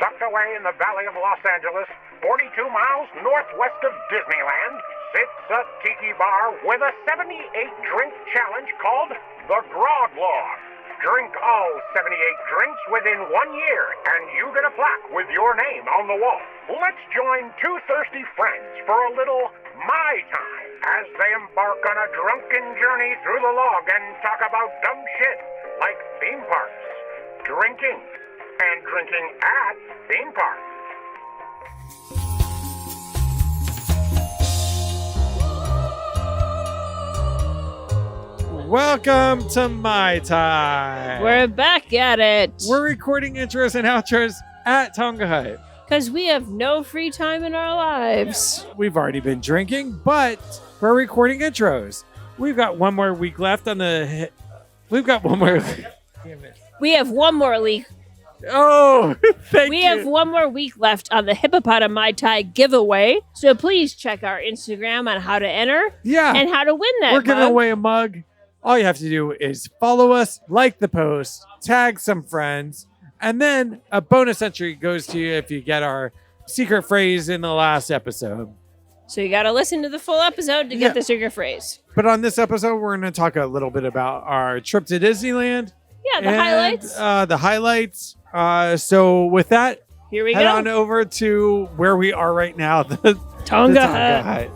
Tucked away in the valley of Los Angeles, 42 miles northwest of Disneyland, sits a tiki bar with a 78-drink challenge called the Grog Log. Drink all 78 drinks within 1 year, and you get a plaque with your name on the wall. Let's join two thirsty friends for a little Mai Tai as they embark on a drunken journey through the log and talk about dumb shit like theme parks, drinking, and drinking at theme parks. Welcome to Mai Tai. We're back at it. We're recording intros and outros at Tonga Hut. Because we have no free time in our lives. We've already been drinking, but we're recording intros. We've got one more week left on the... We've got one more... Damn it. We have one more week. Oh, thank you. We have one more week left on the Hippopotam Mai Tai giveaway. So please check our Instagram on how to enter and how to win that We're giving away a mug. All you have to do is follow us, like the post, tag some friends, and then a bonus entry goes to you if you get our secret phrase in the last episode. So you got to listen to the full episode to get the secret phrase. But on this episode, we're going to talk a little bit about our trip to Disneyland. Yeah, the highlights. The highlights. So with that, here we head go. on over to where we are right now, the Tonga Hut.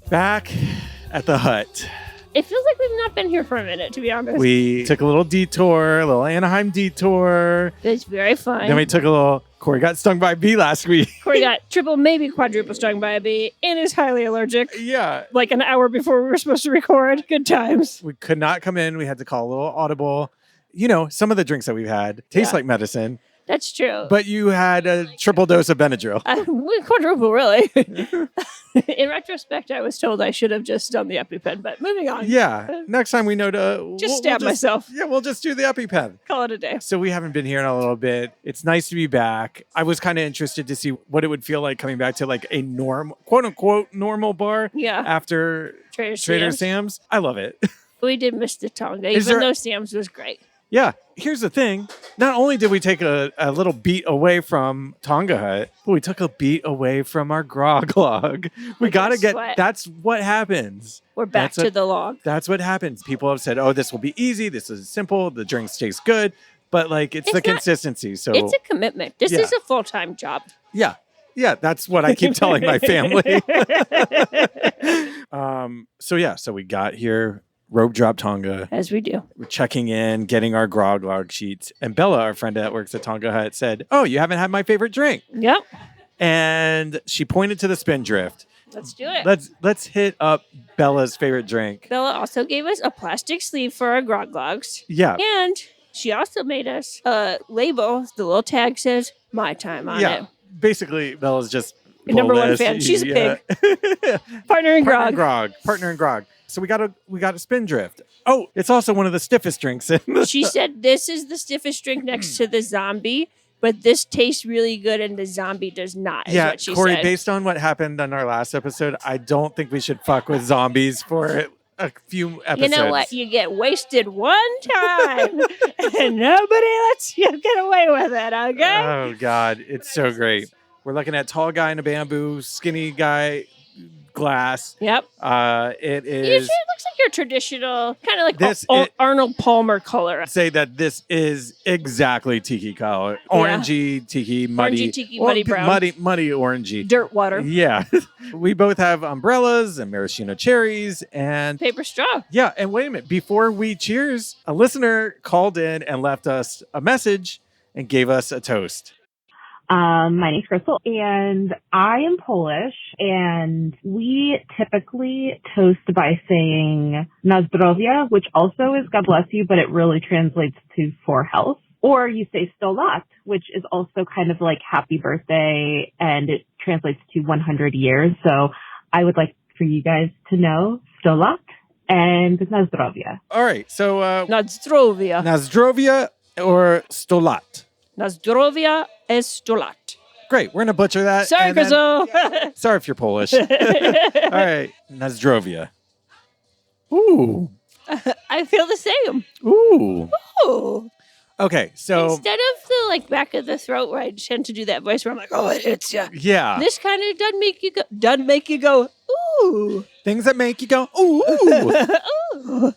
Back at the hut. It feels like we've not been here for a minute, to be honest. We took a little detour, a little Anaheim detour. It's very fun. Then we took a little... Corey got stung by a bee last week. Corey got triple, maybe quadruple stung by a bee and is highly allergic. Yeah. Like an hour before we were supposed to record. Good times. We could not come in. We had to call a little audible. You know, some of the drinks that we've had taste like medicine. That's true. But you had a triple dose of Benadryl. Quadruple, really. In retrospect, I was told I should have just done the EpiPen, but moving on. Yeah. Next time we know to... Just stab myself. Yeah, we'll just do the EpiPen. Call it a day. So we haven't been here in a little bit. It's nice to be back. I was kind of interested to see what it would feel like coming back to like a quote-unquote normal bar after Trader Sam's. I love it. We did miss the Tonga, even though Sam's was great. Yeah. Here's the thing. Not only did we take a little beat away from Tonga Hut, but we took a beat away from our Grog Log. We got to get... That's what happens. We're back to the log. That's what happens. People have said, oh, this will be easy. This is simple. The drinks taste good. But like, it's the consistency. So it's a commitment. This is a full-time job. Yeah. Yeah, that's what I keep telling my family. So we got here... Rope drop Tonga. As we do. We're checking in, getting our Grog Log sheets. And Bella, our friend that works at Tonga Hut, said, oh, you haven't had my favorite drink. Yep. And she pointed to the Spindrift. Let's do it. Let's hit up Bella's favorite drink. Bella also gave us a plastic sleeve for our Grog Logs. Yeah. And she also made us a label. The little tag says Mai Tai on it. Basically, Bella's just number one fan. She's a pig. Partner in Grog. Partner in Grog. So we got a Spindrift. Oh, it's also one of the stiffest drinks. She said this is the stiffest drink next to the zombie, but this tastes really good and the zombie does not. Yeah, is what she Corey, said. based on what happened on our last episode, I don't think we should fuck with zombies for a few episodes. You know what? You get wasted one time and nobody lets you get away with it, okay? Oh, God. It's so great. We're looking at tall guy in a bamboo, skinny guy... glass. Yep. It is. It looks like your traditional, kind of like Arnold Palmer color. Say that this is exactly tiki color. Orangey, tiki, muddy. Orangey, tiki, muddy brown. Muddy, orangey. Dirt water. Yeah. We both have umbrellas and maraschino cherries and... paper straw. Yeah. And wait a minute. Before we cheers, a listener called in and left us a message and gave us a toast. My name's Crystal, and I am Polish, and we typically toast by saying na zdrowie, which also is God bless you, but it really translates to for health. Or you say 100 lat, which is also kind of like happy birthday, and it translates to 100 years. So I would like for you guys to know 100 lat and na zdrowie. All right, so... Na zdrowie. Na zdrowie or 100 lat? Na zdrowie is 100 lat. Great. We're going to butcher that. Sorry, Crystal. Sorry if you're Polish. All right. Na zdrowie. Ooh. I feel the same. Ooh. Ooh. Okay, so instead of the like back of the throat where I tend to do that voice where I'm like, oh, it hits you. Yeah. This kind of does make you go, ooh. Things that make you go, ooh. Ooh.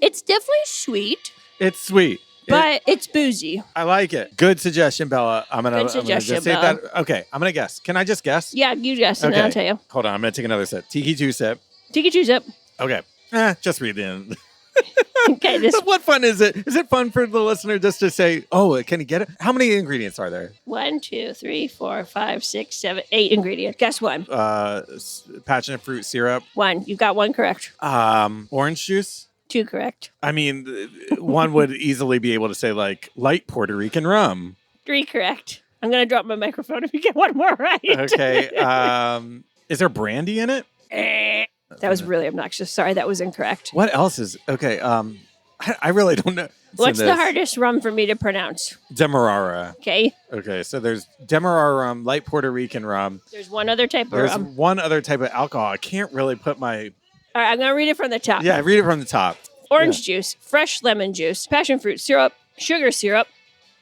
It's definitely sweet. It's sweet. But it's boozy. I like it. Good suggestion, Bella. I'm gonna just say Bella. that. Okay, I'm gonna guess. Can I just guess? Yeah, you guess, and then I'll tell you. Hold on, I'm gonna take another sip. Tiki 2 sip. Tiki 2 sip. Okay. Just read the end. Okay. What fun is it? Is it fun for the listener just to say, oh, can he get it? How many ingredients are there? 1, 2, 3, 4, 5, 6, 7, 8 ingredients. Guess one. Passionate fruit syrup. 1. You've got 1 correct. Orange juice. 2 correct. I mean, one would easily be able to say like light Puerto Rican rum. 3 correct. I'm going to drop my microphone if you get one more right. Okay. Is there brandy in it? That was really obnoxious. Sorry, that was incorrect. What else is... Okay, I really don't know. What's the hardest rum for me to pronounce? Demerara. Okay. Okay, so there's Demerara rum, light Puerto Rican rum. There's one other type of rum. There's one other type of alcohol. I can't really put my... All right, I'm going to read it from the top. Yeah, read it from the top. Orange juice, fresh lemon juice, passion fruit syrup, sugar syrup,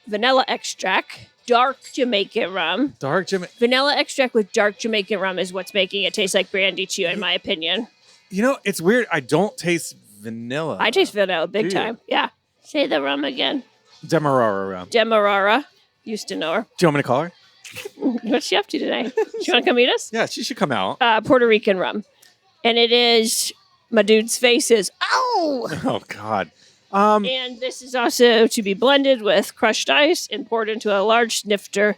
vanilla extract, dark Jamaican rum. Vanilla extract with dark Jamaican rum is what's making it taste like brandy to you, in my opinion. You know, it's weird. I don't taste vanilla. I taste vanilla big time. Yeah. Say the rum again. Demerara rum. Demerara. Used to know her. Do you want me to call her? What's she up to today? She want to come meet us? Yeah, she should come out. Puerto Rican rum. And it is... My dude's face is, ow! Oh, God. And this is also to be blended with crushed ice and poured into a large snifter,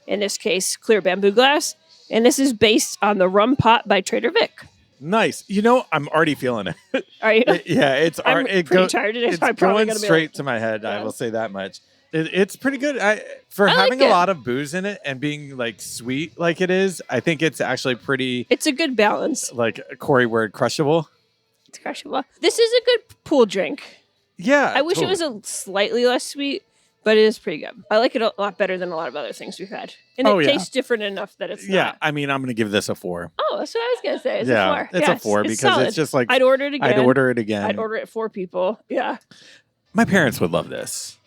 in this case, clear bamboo glass. And this is based on the Rum Pot by Trader Vic. Nice. You know, I'm already feeling it. Are you? Yeah, I'm pretty tired today. It's so I'm probably going gonna straight be to my head. Yeah. I will say that much. It's pretty good. For having a lot of booze in it and being like sweet like it is, I think it's actually pretty... It's a good balance. Like Corey word, crushable. It's crushable. This is a good pool drink. Yeah. I wish it was a slightly less sweet, but it is pretty good. I like it a lot better than a lot of other things we've had. And it tastes different enough that it's not. I mean, I'm going to give this a 4. Oh, that's what I was going to say. It's a 4. It's a 4 because solid. it's just like... I'd order it again. I'd order it again. I'd order it for people. Yeah. My parents would love this.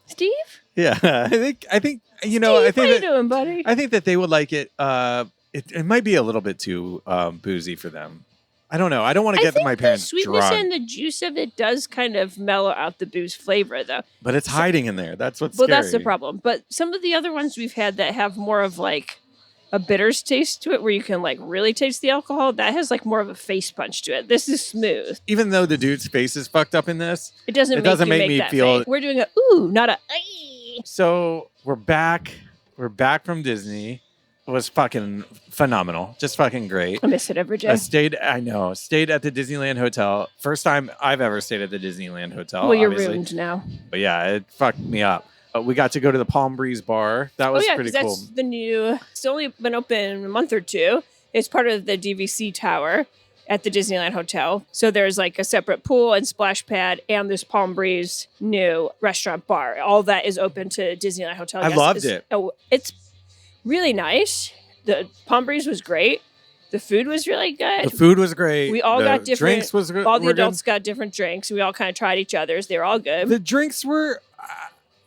Steve? Yeah. I think you know, Steve, I think what are you doing, buddy? I think that they would like it. It might be a little bit too boozy for them. I don't know. I don't want to get my parents drunk. The sweetness and the juice of it does kind of mellow out the booze flavor, though. But it's hiding in there. That's what's scary. That's the problem. But some of the other ones we've had that have more of like a bitters taste to it, where you can like really taste the alcohol, that has like more of a face punch to it. This is smooth. Even though the dude's face is fucked up in this, it doesn't make me feel. Face. We're doing a ooh, not a. Aye. So we're back. We're back from Disney. It was fucking phenomenal. Just fucking great. I miss it every day. Stayed at the Disneyland Hotel. First time I've ever stayed at the Disneyland Hotel. Well, you're ruined now. But yeah, it fucked me up. We got to go to the Palm Breeze bar. That was pretty cool. That's the new. It's only been open a month or two. It's part of the DVC tower at the Disneyland Hotel. So there's like a separate pool and splash pad and this Palm Breeze new restaurant bar. All that is open to Disneyland Hotel. I loved it. Oh, it's really nice. The Palm Breeze was great. The food was really good. The food was great. We all got different drinks. Was good. All the adults got different drinks. We all kind of tried each other's. They were all good. The drinks were,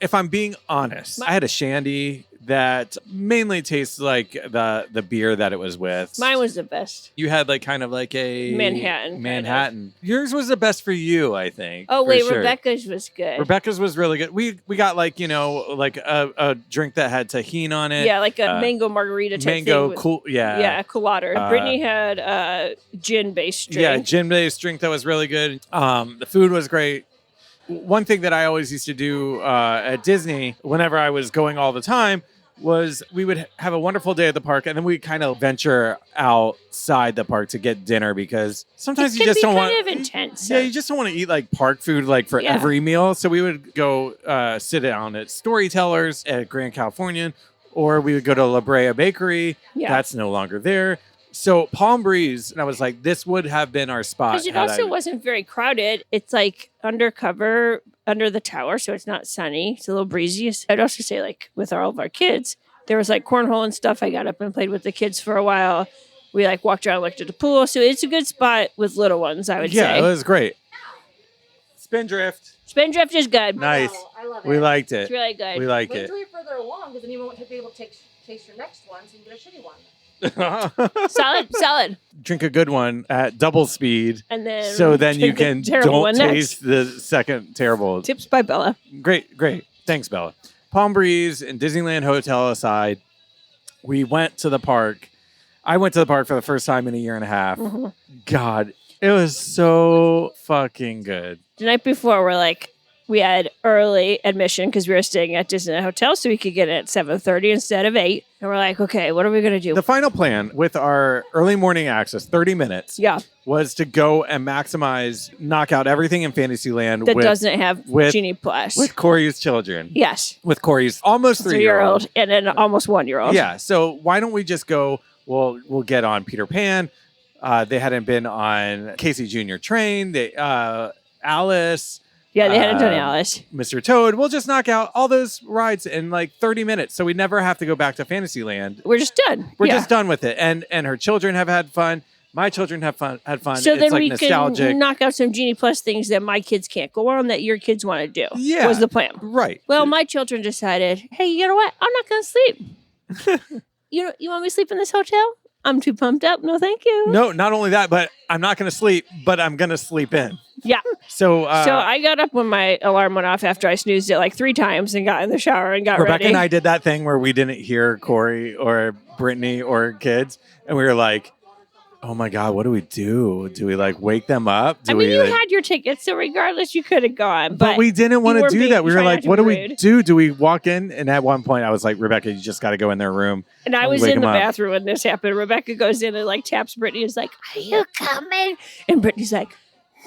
if I'm being honest, I had a shandy that mainly tastes like the beer that it was with. Mine was the best. You had like kind of like a Manhattan. Kind of. Yours was the best for you, I think. Oh wait, sure. Rebecca's was good. Rebecca's was really good. We got like, you know, like a drink that had tahini on it. Yeah, like a mango margarita type mango thing. Cool. Yeah. Yeah, culotter. Brittany had a gin-based drink. Yeah, gin-based drink that was really good. The food was great. One thing that I always used to do at Disney, whenever I was going all the time, was we would have a wonderful day at the park, and then we kind of venture outside the park to get dinner, because sometimes you just don't want. It can be kind of intense. Yeah, you just don't want to eat like park food like for every meal. So we would go sit down at Storytellers at Grand Californian, or we would go to La Brea Bakery. Yeah. That's no longer there. So Palm Breeze, and I was like, this would have been our spot. Because it also wasn't very crowded. It's like undercover under the tower, so it's not sunny. It's a little breezy. I'd also say, like, with all of our kids, there was like cornhole and stuff. I got up and played with the kids for a while. We like walked around, looked at the pool. So it's a good spot with little ones, I would say. Yeah, it was great. Spindrift. Spindrift is good. Nice. I love it. We liked it. It's really good. We like Wait it. until you're further along, because then you won't be able to taste your next one, so you can get a shitty one. Solid. Drink a good one at double speed, And then so then you drink the can terrible don't one taste next. the second terrible. Tips by Bella. Great. Thanks, Bella. Palm Breeze and Disneyland Hotel aside, we went to the park. I went to the park for the first time in a year and a half. Mm-hmm. God, it was so fucking good. The night before, we had early admission because we were staying at Disneyland Hotel, so we could get in at 7:30 instead of 8. And we're like, okay, what are we going to do? The final plan with our early morning access, 30 minutes, Yeah, was to go and knock out everything in Fantasyland that doesn't have with- Genie Plus. with Corey's children. Yes, With Corey's almost 3-year-old. 3-year-old and an almost 1-year-old. Yeah. So why don't we just go? We'll get on Peter Pan. They hadn't been on Casey Jr. Train. Alice. Yeah, they hadn't done Alice. Mr. Toad. We'll just knock out all those rides in like 30 minutes, so we never have to go back to Fantasyland. We're just done. We're Yeah. just done with it. And her children have had fun. My children had fun. So it's then like we nostalgic. can knock out some Genie Plus things that my kids can't go on that your kids want to do. Yeah. Was the plan. Right. Well, my children decided, hey, you know what? I'm not going to sleep. You want me to sleep in this hotel? I'm too pumped up. No, thank you. No, not only that, but I'm not going to sleep, but I'm going to sleep in. Yeah. So So I got up when my alarm went off after I snoozed it like 3 times and got in the shower and got Rebecca ready. and I did that thing where we didn't hear Corey or Brittany or kids, and we were like, oh my God, what do we do? Do we like wake them up? I mean, you had your tickets, so regardless, you could have gone. But we didn't want you to were do being- that. We were trying like, not to what do be we rude. do? Do we walk in? And at one point, I was like, Rebecca, you just got to go in their room. And I was Wake in the 'em up. bathroom when this happened. Rebecca goes in and like taps Brittany. Is like, "Are you coming?" And Brittany's like,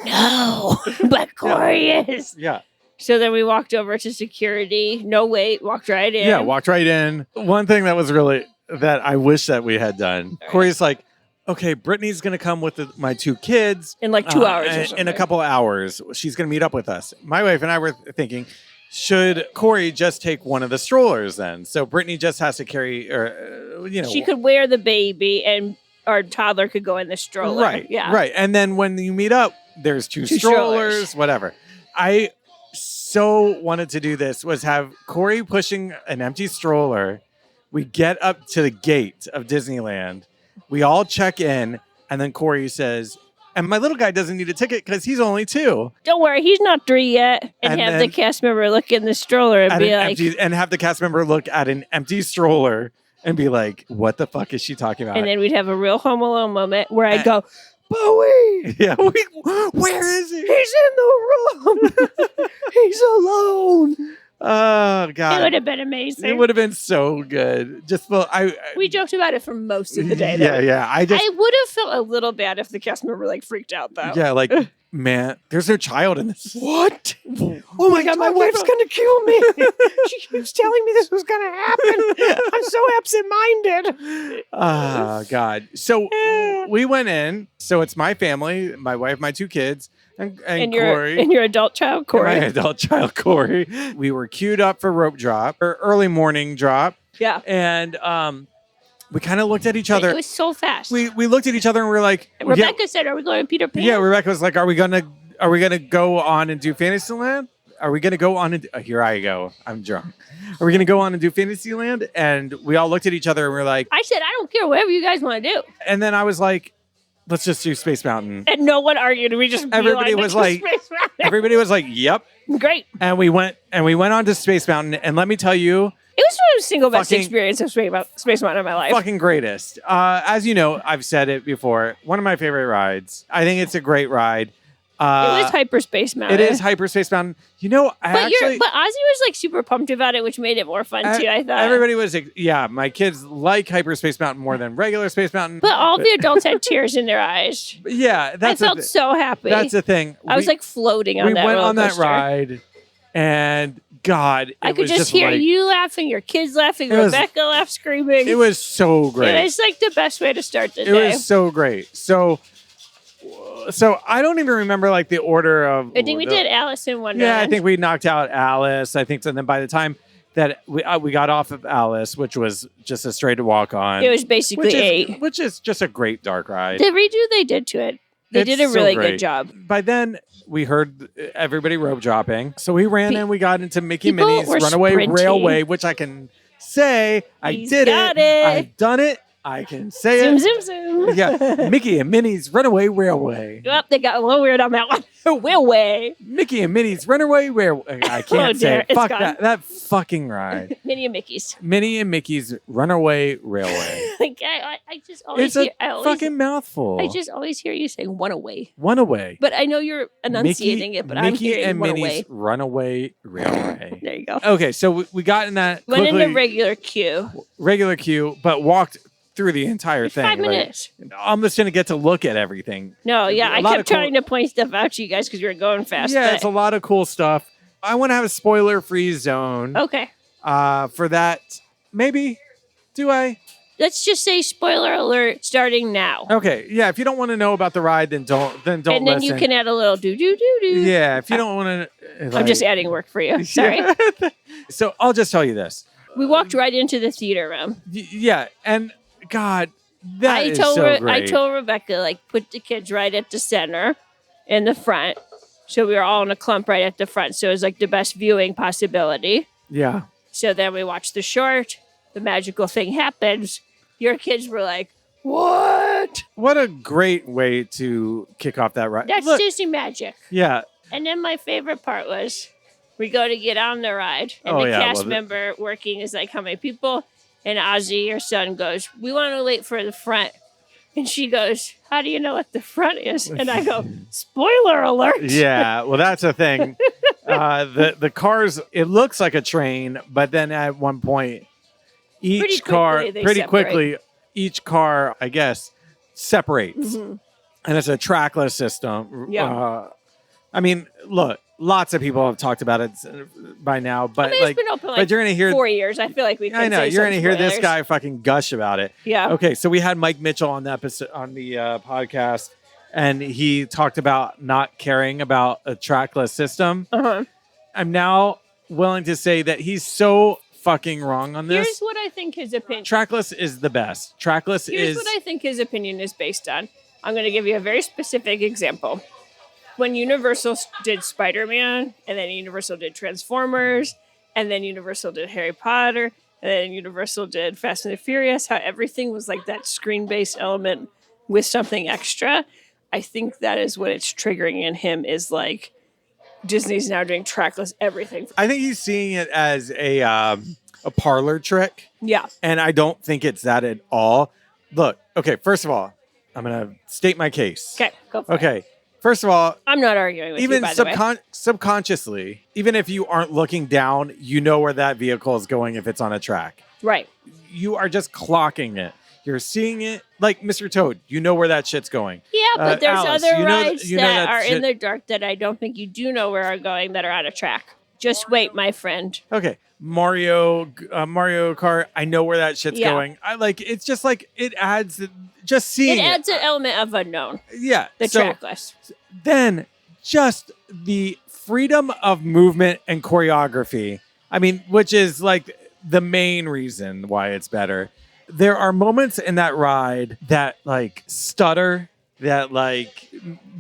"No," but Corey is. Yeah. So then we walked over to security. No wait, walked right in. Yeah, walked right in. One thing that was really, that I wish that we had done. Corey's like, okay, Brittany's going to come with my 2 kids. In like 2 hours or in a something. couple of hours. She's going to meet up with us. My wife and I were thinking, should Corey just take one of the strollers then? So Brittany just has to carry, or She could wear the baby, and our toddler could go in the stroller. Right. Yeah. Right. And then when you meet up, there's two strollers, whatever. I so wanted to do this, was have Corey pushing an empty stroller. We get up to the gate of Disneyland. We all check in, and then Corey says, and my little guy doesn't need a ticket because he's only 2. Don't worry, he's not 3 yet. And have the then- cast member look in the stroller and be like, and have the cast member look at an empty stroller and be like, what the fuck is she talking about? and then we'd have a real Home Alone moment where I'd go, Bowie, yeah, where is he? he's in the room. He's alone. Oh, God. It would have been amazing. It would have been so good. Just We joked about it for most of the day. Yeah, though. yeah. I would have felt a little bad if the cast member like freaked out though. yeah, like, man, there's no child in this. What? Oh my God, my wife's gonna kill me. She keeps telling me this was gonna happen. I'm so absent-minded. Oh, God. So we went in. So it's my family, my wife, my 2 kids, and Corey. And your adult child, Corey. My adult child, Corey. We were queued up for rope drop, or early morning drop. Yeah. And we kind of looked at each other. It was so fast. We looked at each other and we were like, And Rebecca said, "Are we going to Peter Pan?" Yeah, Rebecca was like, are we gonna go on and do Fantasyland? Are we gonna go on and here I go. I'm drunk. Are we gonna go on and do Fantasyland? And we all looked at each other and we were like, I said, "I don't care, whatever you guys want to do." and then I was like, let's just do Space Mountain. And no one argued. We just Everybody beelined was into like- Space Mountain. Everybody was like, yep. Great. And we went on to Space Mountain, and let me tell you, It was the single best Fucking- experience of Space Mountain in my life. fucking greatest. As you know, I've said it before, one of my favorite rides. I think it's a great ride. It was Hyperspace Mountain. It is Hyperspace Mountain. You know, But Ozzy was like super pumped about it, which made it more fun too. I thought everybody was, yeah. My kids like Hyperspace Mountain more than regular Space Mountain. But all the adults had tears in their eyes. But yeah, that's I felt so happy. That's the thing. I was like floating on we that went roller on that coaster. ride, and God, I it could was just hear like, you laughing, your kids laughing, It was- Rebecca laughed, screaming. It was so great. It was like the best way to start the It day. was so great. So I don't even remember like the order of. I think we did Alice in Wonderland. Yeah, I think we knocked out Alice. I think so. And then by the time that we got off of Alice, which was just a straight walk on, it was basically 8. which is just a great dark ride. The redo they did to it, They It's did a so really great. good job. By then, we heard everybody rope dropping. So we ran and we got into Mickey and People Minnie's were Runaway sprinting. Railway, which I can say I He's did got it. it. I've done it. I can say Zoom, it. zoom, zoom. Yeah, Mickey and Minnie's Runaway Railway. Oh, they got a little weird on that one. Railway. Mickey and Minnie's Runaway Railway. I can't Oh, say dear. it. It's Fuck gone. that fucking ride. Minnie and Mickey's. Minnie and Mickey's Runaway Railway. Like I just always It's a hear, fucking mouthful. I just always hear you saying one away. One away. But I know you're enunciating it, but I'm Mickey hearing and one Minnie's away. Runaway Railway. There you go. Okay, so we got in that Went quickly, into regular queue. regular queue, but walked through the entire thing. 5 like, minutes. I'm just gonna get to look at everything. No, yeah, A I lot kept of cool- trying to point stuff out to you guys because you were going fast. Yeah, but- it's a lot of cool stuff. I want to have a spoiler-free zone. okay. For that, maybe. Do I? Let's just say spoiler alert starting now. Okay. Yeah. If you don't want to know about the ride, then don't. Then don't. And then listen. you can add a little do do do do. Yeah. If you don't want to. I'm just adding work for you. Sorry. So I'll just tell you this. We walked right into the theater room. Yeah, and God, that is so great. I told Rebecca, like, put the kids right at the center in the front. So we were all in a clump right at the front. So it was like the best viewing possibility. Yeah. So then we watched the short. The magical thing happens. Your kids were like, what? What a great way to kick off that ride. That's Look, Disney magic. yeah. And then my favorite part was we go to get on the ride. And Oh, the yeah, cast well, member working is like, how many people? And Ozzy, your son, goes, we want to wait for the front. And she goes, how do you know what the front is? And I go, spoiler alert. Yeah. Well, that's the thing. The cars, it looks like a train, but then at one point, each car, pretty quickly, each car, I guess, separates. Mhm. And it's a trackless system. Yeah. I mean, look, lots of people have talked about it by now, but I mean, like, it's been open like but you're gonna hear 4 years. I feel like we. I know you're going to hear this guy fucking gush about it. Yeah. Okay, so we had Mike Mitchell on the episode on the podcast, and he talked about not caring about a trackless system. Uh-huh. I'm now willing to say that he's so fucking wrong on this. Here's what I think his opinion. Trackless is the best. Trackless Here's is what I think his opinion is based on. I'm going to give you a very specific example. When Universal did Spider-Man, and then Universal did Transformers, and then Universal did Harry Potter, and then Universal did Fast and the Furious, how everything was like that screen-based element with something extra. I think that is what it's triggering in him is like Disney's now doing trackless everything. I think he's seeing it as a parlor trick. Yeah. And I don't think it's that at all. Look, okay, first of all, I'm going to state my case. Okay, go for it. Okay. First of all, I'm not arguing with even you, by the way. subconsciously, even if you aren't looking down, you know where that vehicle is going if it's on a track. Right. You are just clocking it. You're seeing it like Mr. Toad. You know where that shit's going. Yeah, but there's Alice, other you know that- rides you know that that are shit- in the dark that I don't think you do know where are going that are on a track. Just wait, my friend. Okay. Mario Kart. I know where that shit's Yeah. going. I like, it's just like, it adds, just seeing It adds an element of unknown. Yeah. The so track list. then just the freedom of movement and choreography. I mean, which is like the main reason why it's better. There are moments in that ride that like stutter, that like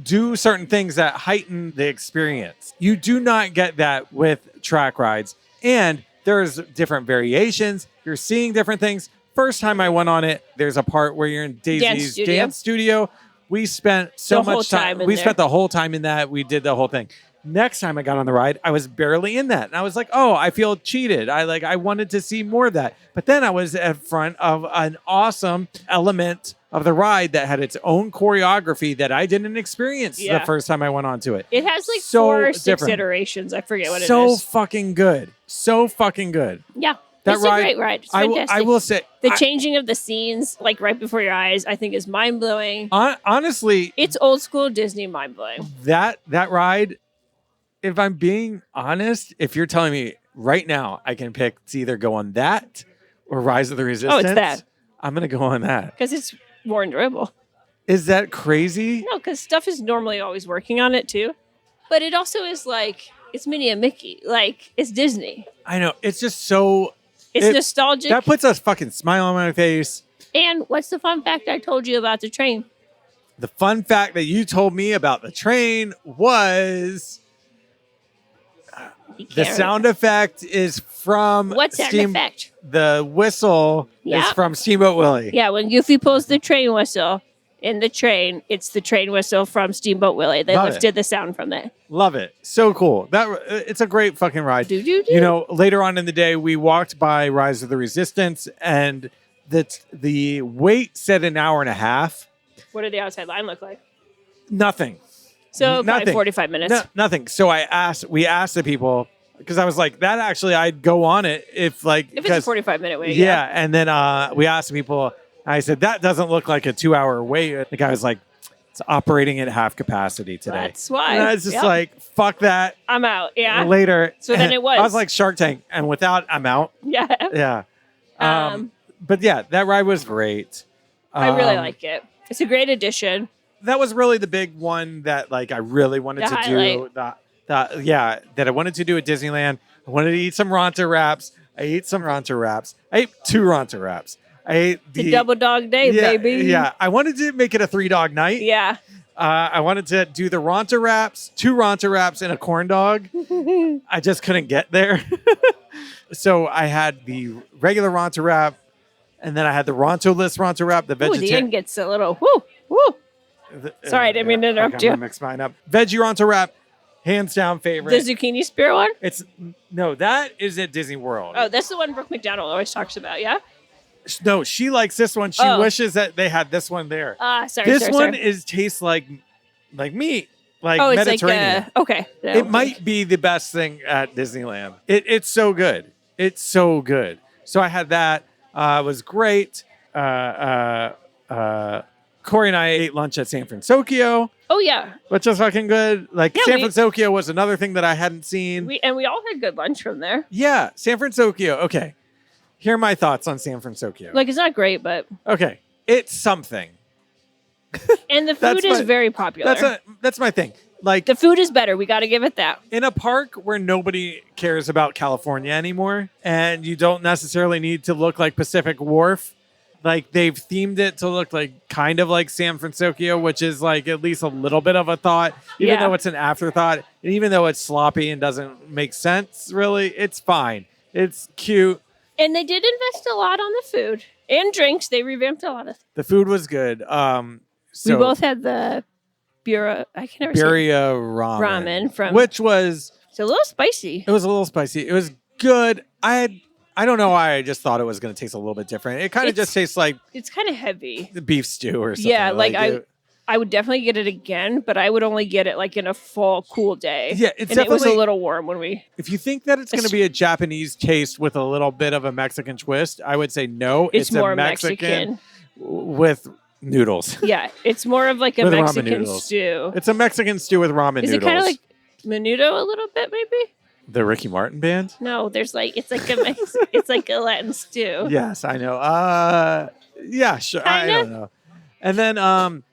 do certain things that heighten the experience. You do not get that with track rides. And there's different variations. You're seeing different things. First time I went on it, there's a part where you're in Daisy's dance studio. We spent so The whole much time. time in We there. spent the whole time in that. We did the whole thing. Next time I got on the ride, I was barely in that. And I was like, oh, I feel cheated. I wanted to see more of that. But then I was in front of an awesome element of the ride that had its own choreography that I didn't experience the Yeah. first time I went onto it. It has like So 4 or 6 different. iterations. I forget what it So is. fucking good. So fucking good. Yeah. That It's ride, a great ride. It's I fantastic. will say, The changing of the scenes, like right before your eyes, I think is mind blowing. honestly, It's old school Disney mind blowing. that ride, if I'm being honest, if you're telling me right now I can pick to either go on that or Rise of the Resistance, that. I'm going to go on that. Because it's more enjoyable. Is that crazy? No, because stuff is normally always working on it too. But it also is like, it's Minnie and Mickey. Like, it's Disney. I know. It's just so... It's nostalgic. That puts a fucking smile on my face. And what's the fun fact I told you about the train? The fun fact that you told me about the train was You the can't- sound effect is from What sound effect? The whistle is Yeah. from Steamboat Willie. Yeah, when Goofy pulls the train whistle in the train, it's the train whistle from Steamboat Willie. They Love lifted the sound from it. Love it. So cool. It's a great fucking ride. Do-do-do. You know, later on in the day, we walked by Rise of the Resistance, and the wait said an hour and a half. What did the outside line look like? Nothing. So probably Nothing. 45 minutes. Nothing. So we asked the people, because I was like, that actually, I'd go on it if If it's a 45-minute wait. yeah. And then we asked people, I said, that doesn't look like a 2-hour wait. The guy was like, it's operating at half capacity today. That's why. And I was just Yep. like, fuck that. I'm out. Yeah. Later. So then it was. I was like Shark Tank, and without, I'm out. Yeah. Yeah. Um, But yeah, that ride was great. I really like it. It's a great addition. That was really the big one that like I really wanted The to highlight. do. That I wanted to do at Disneyland. I wanted to eat some Ronta wraps. I ate some Ronta wraps. I ate 2 Ronta wraps. I ate The double dog day, baby. Yeah, I wanted to make it a 3-dog night. Yeah. I wanted to do the Ronta wraps, 2 Ronta wraps, and a corn dog. I just couldn't get there. So I had the regular Ronta wrap, and then I had the Ronto-less Ronta wrap, the Ooh, the vegetarian. end gets a little woo. Sorry, I didn't mean to interrupt okay, you. I'm gonna mix mine up. Veggie Ronta wrap, hands down favorite. The zucchini spear one? No, that is at Disney World. Oh, that's the one Brooke McDonald always talks about, yeah? No, she likes this one. She Oh. wishes that they had this one there. Sorry, This sorry, one sorry. tastes like meat, like Oh, it's Mediterranean. like, okay. It might be the best thing at Disneyland. It's so good. It's so good. So I had that. It was great. Corey and I ate lunch at San Francisco, Oh, yeah. which was fucking good. Like Yeah, San we- Francisco was another thing that I hadn't seen. We all had good lunch from there. Yeah, San Francisco. Okay. Here are my thoughts on San Francisco. Like, it's not great, but... Okay. It's something. And the That's food is my- very popular. That's my thing. Like The food is better. We got to give it that. in a park where nobody cares about California anymore, and you don't necessarily need to look like Pacific Wharf. Like they've themed it to look like kind of like San Francisco, which is like at least a little bit of a thought, even Yeah. though it's an afterthought, and even though it's sloppy and doesn't make sense, really, it's fine. It's cute. And they did invest a lot on the food and drinks. They revamped a lot of The food was good. So we both had the Bura. I can never say it. birria ramen, Ramen from- which was It's a little spicy. it was a little spicy. It was good. I don't know why I just thought it was going to taste a little bit different. It kind of It's- just tastes like It's kind of heavy. the beef stew or something. Yeah, like it- I would definitely get it again, but I would only get it like in a full cool day. Yeah, it's and it was a definitely- little warm when we. if you think that it's going to be a Japanese taste with a little bit of a Mexican twist, I would say no. It's more a Mexican. with noodles. Yeah, it's more of like a With ramen Mexican noodles. stew. It's a Mexican stew with ramen Is noodles. it kind of like menudo a little bit, maybe? the Ricky Martin band? No, there's like it's like a it's like a Latin stew. Yes, I know. Yeah, sure. I Kinda. don't know. And then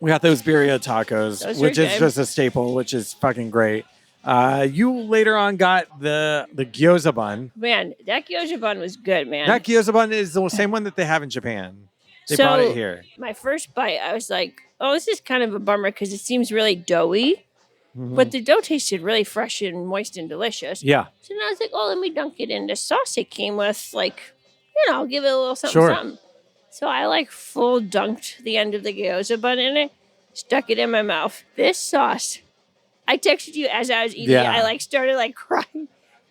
we got those birria tacos, Those which are is good. just a staple, which is fucking great. You later on got the gyoza bun. Man, that gyoza bun was good, man. That gyoza bun is the same one that they have in Japan. They So- brought it here. My first bite, I was like, "Oh, this is kind of a bummer because it seems really doughy." Mhm. But the dough tasted really fresh and moist and delicious. Yeah, So then I was like, oh, let me dunk it in the sauce it came with. Like, I'll give it a little something, Sure. something. So I like full dunked the end of the gyoza bun in it, stuck it in my mouth. This sauce, I texted you as I was eating Yeah. it. I like started like crying.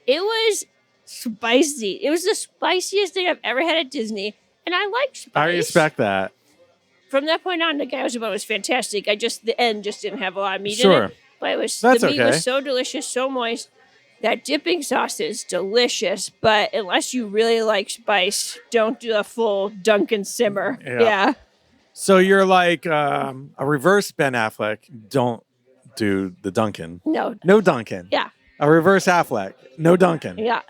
It was spicy. It was the spiciest thing I've ever had at Disney. And I like spice. I respect that. From that point on, the gyoza bun was fantastic. The end just didn't have a lot of meat in Sure. it. But That's the meat okay. was so delicious, so moist. That dipping sauce is delicious, but unless you really like spice, don't do a full dunk and simmer. Yeah. Yeah. So you're like a reverse Ben Affleck. Don't do the Duncan. No. No Duncan. Yeah. A reverse Affleck. No Duncan. Yeah.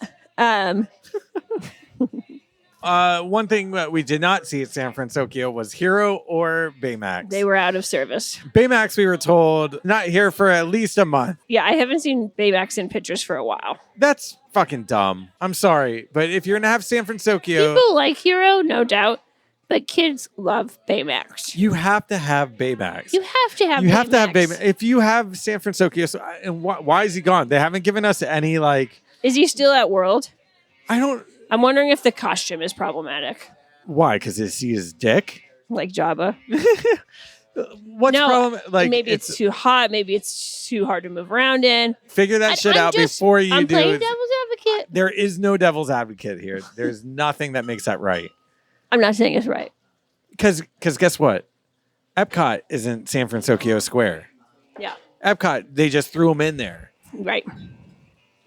One thing that we did not see at San Francisco was Hero or Baymax. They were out of service. Baymax, we were told, not here for at least a month. Yeah, I haven't seen Baymax in pictures for a while. That's fucking dumb. I'm sorry. But if you're going to have San Francisco, People like Hero, no doubt. But kids love Baymax. You have to have Baymax. You have to have You Baymax. have to have Baymax. If you have San Francisco, and why is he gone? They haven't given us any, like... Is he still at World? I don't... I'm wondering if the costume is problematic. Why? Because is he his dick? Like Jabba. What's the problem? Like, maybe it's too hot. Maybe it's too hard to move around in. Figure that shit out before you I'm do playing it. devil's advocate. There is no devil's advocate here. There's nothing that makes that right. I'm not saying it's right. Because guess what? Epcot isn't San Francisco Square. Yeah. Epcot, they just threw him in there. Right.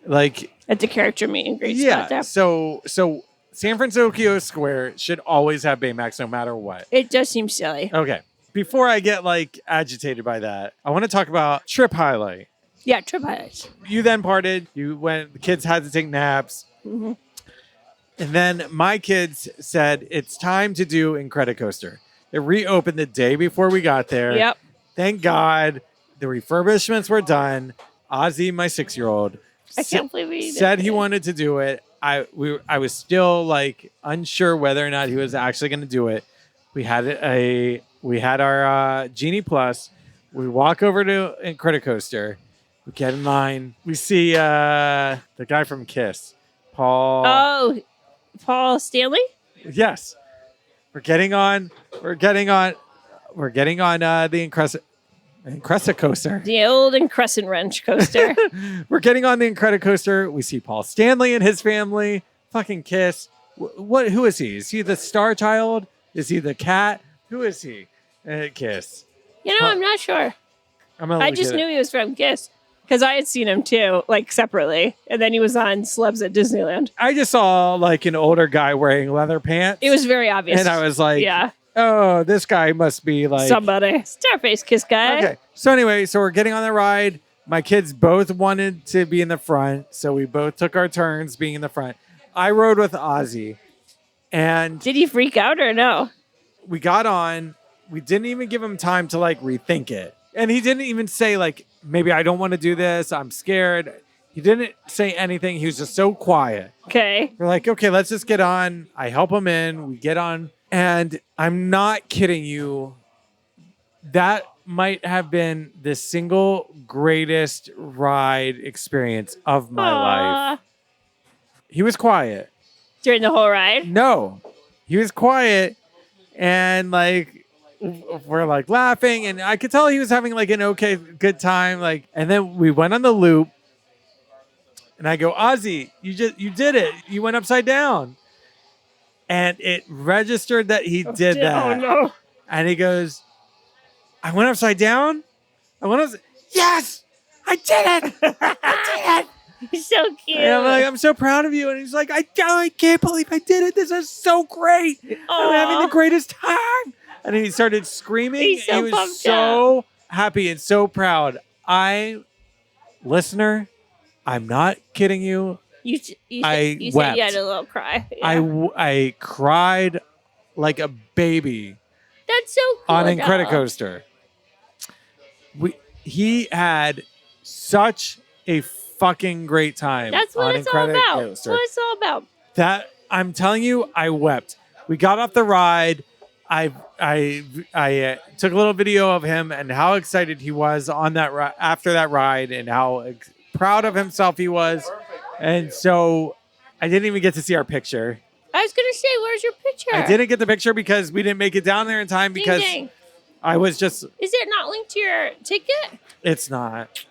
Like... At the character meet and greet Yeah, spot there. so San Francisco Square should always have Baymax no matter what. It does seem silly. Okay. Before I get like agitated by that, I want to talk about trip highlight. Yeah, trip highlights. You then parted. You went. The kids had to take naps. Mm-hmm. And then my kids said it's time to do Incredicoaster. It reopened the day before we got there. Yep. Thank God the refurbishments were done. Ozzy, my 6-year-old, I can't believe he said he wanted to do it. I was still like unsure whether or not he was actually going to do it. We had our Genie Plus. We walk over to Incredicoaster. We get in line. We see the guy from Kiss, Paul. Oh, Paul Stanley? Yes. We're getting on the Incredicoaster. The old Crescent Wrench coaster. We're getting on the Incredicoaster. We see Paul Stanley and his family. Fucking Kiss. Who is he? Is he the Star Child? Is he the cat? Who is he? Kiss. You know, I'm not sure. I just knew he was from Kiss because I had seen him too, like separately. And then he was on Celebs at Disneyland. I just saw like an older guy wearing leather pants. It was very obvious. And I was like, yeah. Oh, this guy must be like somebody. Starface Kiss guy. Okay. So anyway, we're getting on the ride. My kids both wanted to be in the front, so we both took our turns being in the front. I rode with Ozzy. And did he freak out or no? We got on. We didn't even give him time to like rethink it. And he didn't even say like, maybe I don't want to do this. I'm scared. He didn't say anything. He was just so quiet. Okay. We're like, okay, let's just get on. I help him in. We get on. And I'm not kidding you. That might have been the single greatest ride experience of my life. He was quiet. During the whole ride? No. He was quiet. And like, we're like laughing. And I could tell he was having like an okay, good time. Like, and then we went on the loop. And I go, Ozzy, you did it. You went upside down. And it registered that he did that. Oh, no. And he goes, I went upside down? Yes! I did it! I did it! He's so cute. And I'm like, I'm so proud of you. And he's like, I can't believe I did it. This is so great. I'm having the greatest time. And he started screaming. He's so he was so happy and so proud. Listener, I'm not kidding you. You wept. said you had a little cry. Yeah. I cried like a baby. That's so cool. On Incredicoaster. He had such a fucking great time. That's what on it's all about. That's what it's all about. That I'm telling you, I wept. We got off the ride. I took a little video of him and how excited he was on that after that ride and how proud of himself he was. And so I didn't even get to see our picture. I was going to say, where's your picture? I didn't get the picture because we didn't make it down there in time because ding. I was just... Is it not linked to your ticket? It's not.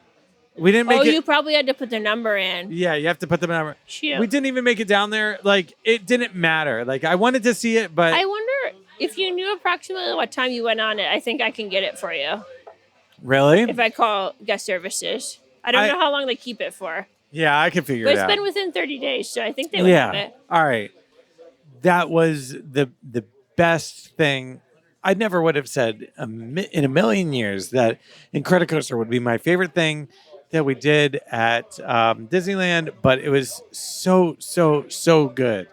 We didn't make it... Oh, you probably had to put the number in. Yeah, you have to put the number. Shoot. We didn't even make it down there. Like, it didn't matter. Like, I wanted to see it, but... I wonder if you knew approximately what time you went on it. I think I can get it for you. Really? If I call guest services. I don't know how long they keep it for. Yeah, I can figure it out. But it's been within 30 days, so I think they would have it. All right. That was the best thing. I never would have said in a million years that Incredicoaster would be my favorite thing that we did at Disneyland, but it was so good.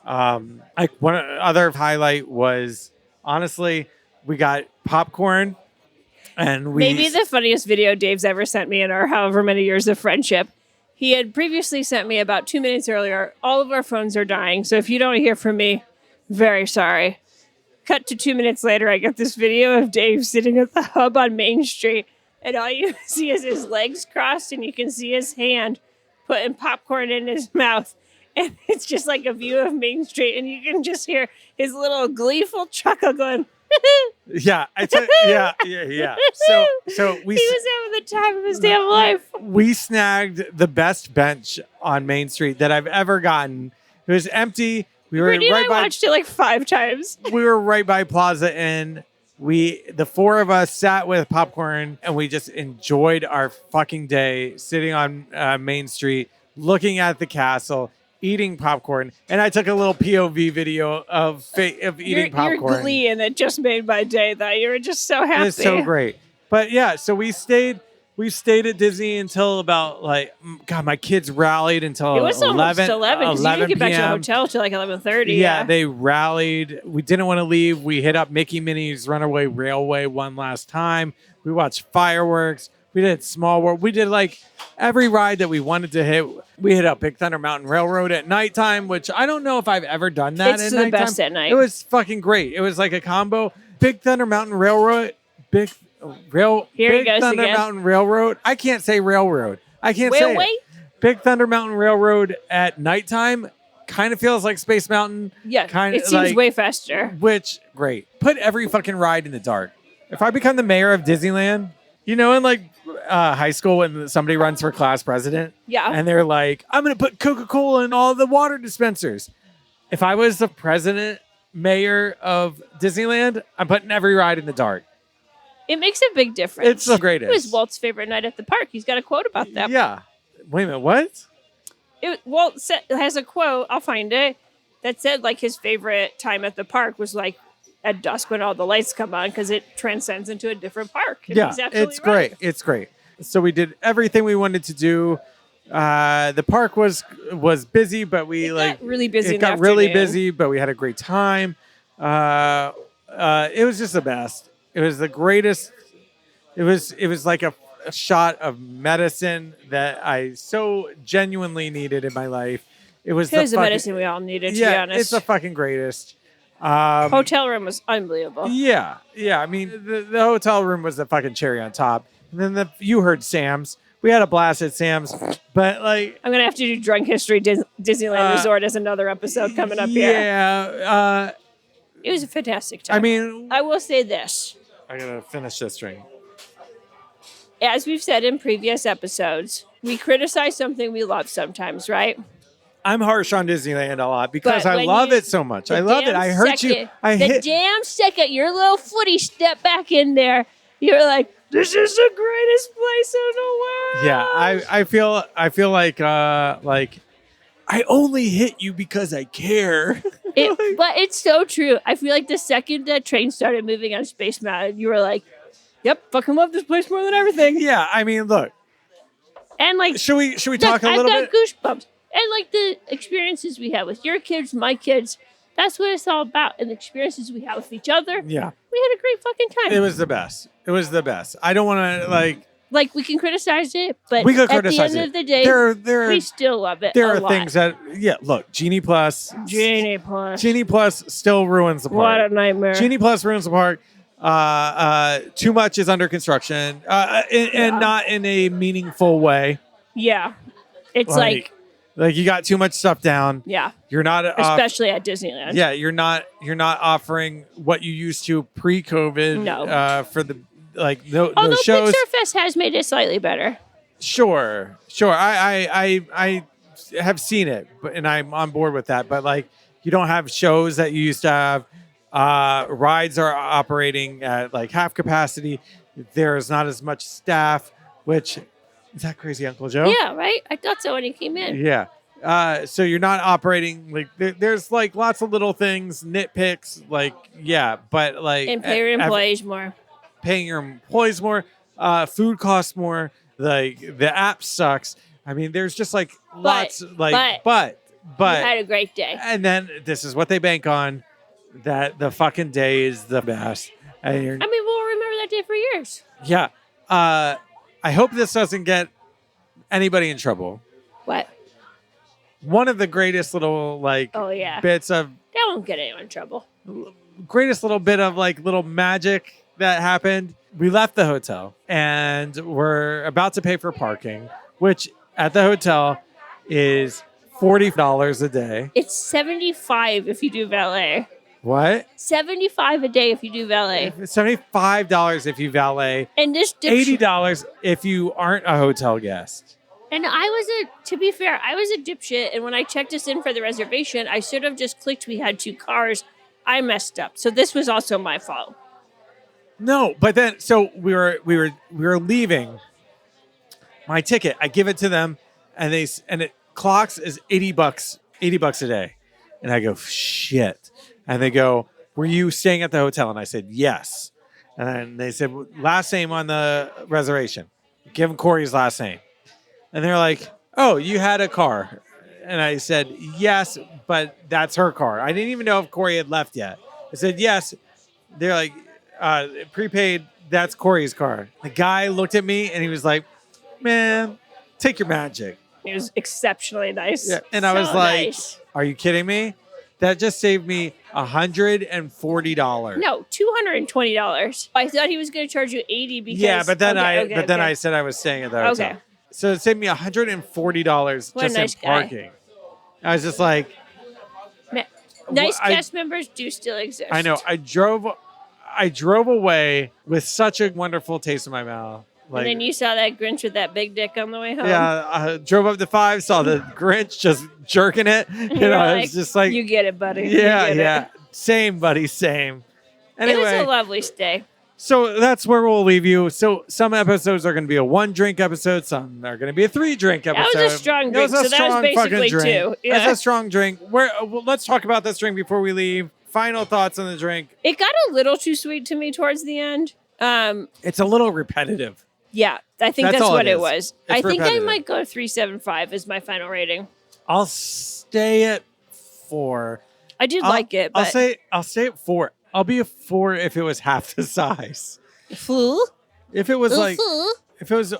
One other highlight was, honestly, we got popcorn, and maybe the funniest video Dave's ever sent me in our however many years of friendship. He had previously sent me about 2 minutes earlier, all of our phones are dying, so if you don't hear from me, very sorry. Cut to 2 minutes later, I get this video of Dave sitting at the hub on Main Street, and all you see is his legs crossed, and you can see his hand putting popcorn in his mouth. And it's just like a view of Main Street, and you can just hear his little gleeful chuckle going. Yeah, yeah. So we he was having the time of his damn life. We snagged the best bench on Main Street that I've ever gotten. It was empty. We were Brittany right and I by. watched it like 5 times. We were right by Plaza Inn. The 4 of us sat with popcorn and we just enjoyed our fucking day sitting on Main Street, looking at the castle, eating popcorn. And I took a little POV video of eating popcorn. Your glee, and it just made my day. That you were just so happy. It was so great. But yeah, so we stayed at Disney until about God, my kids rallied until it was 11, almost 11 because you didn't get back to the PM. hotel till like 11:30. Yeah, they rallied. We didn't want to leave. We hit up Mickey Minnie's Runaway Railway one last time. We watched fireworks. We did Small World. We did like every ride that we wanted to hit. We hit up Big Thunder Mountain Railroad at nighttime, which I don't know if I've ever done that It's at the nighttime. best at night. It was fucking great. It was like a combo. Big Thunder Mountain Railroad, Big Thunder again. Mountain Railroad. I can't say railroad. I can't say Railway? it. Big Thunder Mountain Railroad at nighttime kind of feels like Space Mountain. Yeah, Kind it of seems like, way faster. Which, great. Put every fucking ride in the dark. If I become the mayor of Disneyland, in like high school when somebody runs for class president, Yeah. and they're like, I'm going to put Coca-Cola in all the water dispensers. If I was the mayor of Disneyland, I'm putting every ride in the dark. It makes a big difference. It's the greatest. It was Walt's favorite night at the park. He's got a quote about that. Yeah. Wait a minute, what? Walt has a quote, I'll find it, that said like his favorite time at the park was like at dusk when all the lights come on because it transcends into a different park. And Yeah, he's absolutely it's right. great. It's great. So we did everything we wanted to do. The park was busy, but It got really busy. It got really busy, but we had a great time. It was just the best. It was the greatest. It was like a shot of medicine that I so genuinely needed in my life. It was the medicine we all needed, to be honest. it's the fucking greatest. Hotel room was unbelievable. Yeah. I mean, the hotel room was the fucking cherry on top. And then you heard Sam's. We had a blast at Sam's, but like I'm gonna have to do Drunk History Disneyland Resort as another episode coming up here. Yeah. It was a fantastic time. I mean, I will say this. I gotta finish this drink. As we've said in previous episodes, we criticize something we love sometimes, right? I'm harsh on Disneyland a lot because But I when love you- it so much. the I love it. damn I hurt you. second- damn second your little footy step back in there, you're like, this is the greatest place in the world. Yeah, I feel like I only hit you because I care. But it's so true. I feel like the second that train started moving on Space Mountain, you were like, yep, fucking love this place more than everything. Yeah, I mean, look. And like, Should we talk a little bit? I've got goosebumps. And like the experiences we have with your kids, my kids, that's what it's all about. And the experiences we have with each other. Yeah. We had a great fucking time. It was the best. I don't want to like we can criticize it, but we could at criticize the end it. of the day, There we still love it. there a are lot. things that look, Genie Plus Genie Plus. Genie Plus still ruins the park. What a nightmare. Genie Plus ruins the park. Too much is under construction, and not in a meaningful way. Yeah. It's like you got too much stuff down. yeah, You're not especially at Disneyland. yeah, you're not offering what you used to pre-COVID. No. For the Although those shows. Pixar Fest has made it slightly better. Sure. I have seen it, and I'm on board with that. But you don't have shows that you used to have. Rides are operating at half capacity. There's not as much staff, which is that crazy, Uncle Joe? Yeah, right? I thought so when he came in. Yeah. So you're not operating there's lots of little things, nitpicks, but And pay your employees more. paying your employees more, food costs more, the app sucks. I mean, there's just lots but You had a great day. and then this is what they bank on, that the fucking day is the best. And I mean, we'll remember that day for years. yeah. I hope this doesn't get anybody in trouble. What? One of the greatest little Oh, yeah. bits of That won't get anyone in trouble. greatest little bit of like little magic that happened. We left the hotel and we're about to pay for parking, which at the hotel is $40 a day. It's $75 if you do valet. What? $75 a day if you do valet. $75 if you valet. And this $80 if you aren't a hotel guest. And to be fair, I was a dipshit. And when I checked us in for the reservation, I should have just clicked we had 2 cars. I messed up. So this was also my fault. No, but then so we were leaving. My ticket, I give it to them, and it clocks is $80 a day, and I go shit, and they go, "Were you staying at the hotel?" And I said yes, and then they said last name on the reservation, give them Corey's last name, and they're like, "Oh, you had a car," and I said yes, but that's her car. I didn't even know if Corey had left yet. I said yes. They're like. Prepaid, that's Corey's car. The guy looked at me and he was like, man, take your magic. He was exceptionally nice. Yeah. And I was like, are you kidding me? That just saved me $140. No, $220. I thought he was going to charge you $80 because... Yeah, but then I said I was staying at the hotel. Okay. So it saved me $140 just in parking. I was just like... Nice cast members do still exist. I know. I drove away with such a wonderful taste in my mouth. Like, and then you saw that Grinch with that big dick on the way home. Yeah, I drove up to 5, saw the Grinch just jerking it. You know, it's just like... You get it, buddy. Yeah. Same, buddy, same. Anyway. It was a lovely stay. So that's where we'll leave you. So some episodes are going to be a 1-drink episode. Some are going to be a 3-drink episode. That was a strong drink. So that was basically 2. Yeah. That's a strong drink. Let's talk about this drink before we leave. Final thoughts on the drink. It got a little too sweet to me towards the end. It's a little repetitive. Yeah, I think that's what it was. I think I might go 3.75 as my final rating. I'll stay at 4. I did like it, but I'll stay at 4. I'll be a 4 if it was half the size. Fool? If it was if it was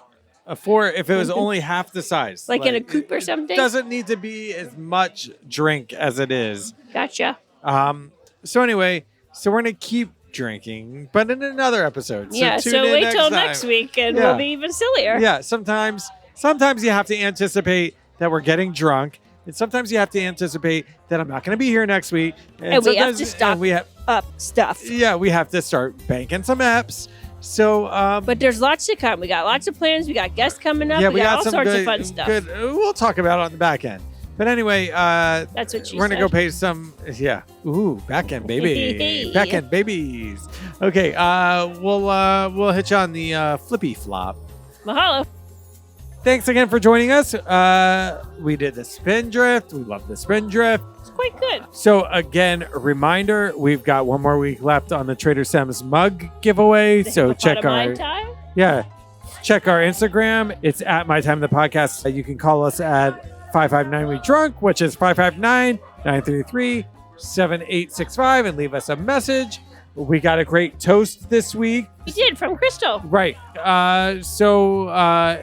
a 4, if it was only half the size. Like in a coupe or something? It doesn't need to be as much drink as it is. Gotcha. So anyway, we're going to keep drinking, but in another episode. So wait till next week and we'll be even sillier. Yeah, sometimes you have to anticipate that we're getting drunk, and sometimes you have to anticipate that I'm not going to be here next week. And we have to stop up stuff. Yeah, we have to start banking some apps. So, but there's lots to come. We got lots of plans. We got guests coming up. We got all sorts of fun stuff. We'll talk about it on the back end. But anyway, that's what we're going to go pay some, Ooh, back end, baby. Back end, babies. Okay, we'll hit you on the flippy flop. Mahalo. Thanks again for joining us. We did the Spindrift. We love the Spindrift. It's quite good. So again, a reminder, we've got 1 more week left on the Trader Sam's mug giveaway. So check our check our Instagram. It's at My Time the Podcast. You can call us at 559 We Drunk, which is 559-933-7865, and leave us a message. We got a great toast this week. We did, from Crystal. Right. So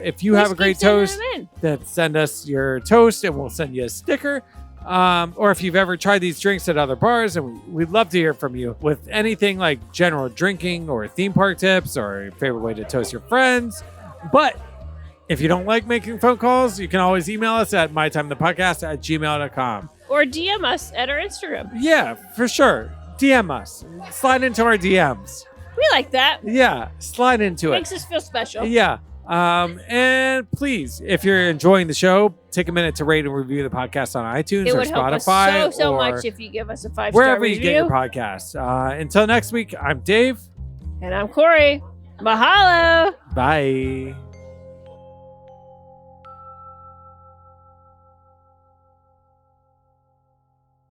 if you have a great toast, then send us your toast and we'll send you a sticker. Or if you've ever tried these drinks at other bars, and we'd love to hear from you with anything like general drinking or theme park tips or your favorite way to toast your friends. But if you don't like making phone calls, you can always email us at mytimethepodcast@gmail.com. Or DM us at our Instagram. Yeah, for sure. DM us. Slide into our DMs. We like that. Yeah, slide into it. Makes us feel special. Yeah. And please, if you're enjoying the show, take a minute to rate and review the podcast on iTunes or Spotify. It would help us so much if you give us a 5-star wherever review. You get your podcasts. Until next week, I'm Dave. And I'm Corey. Mahalo. Bye.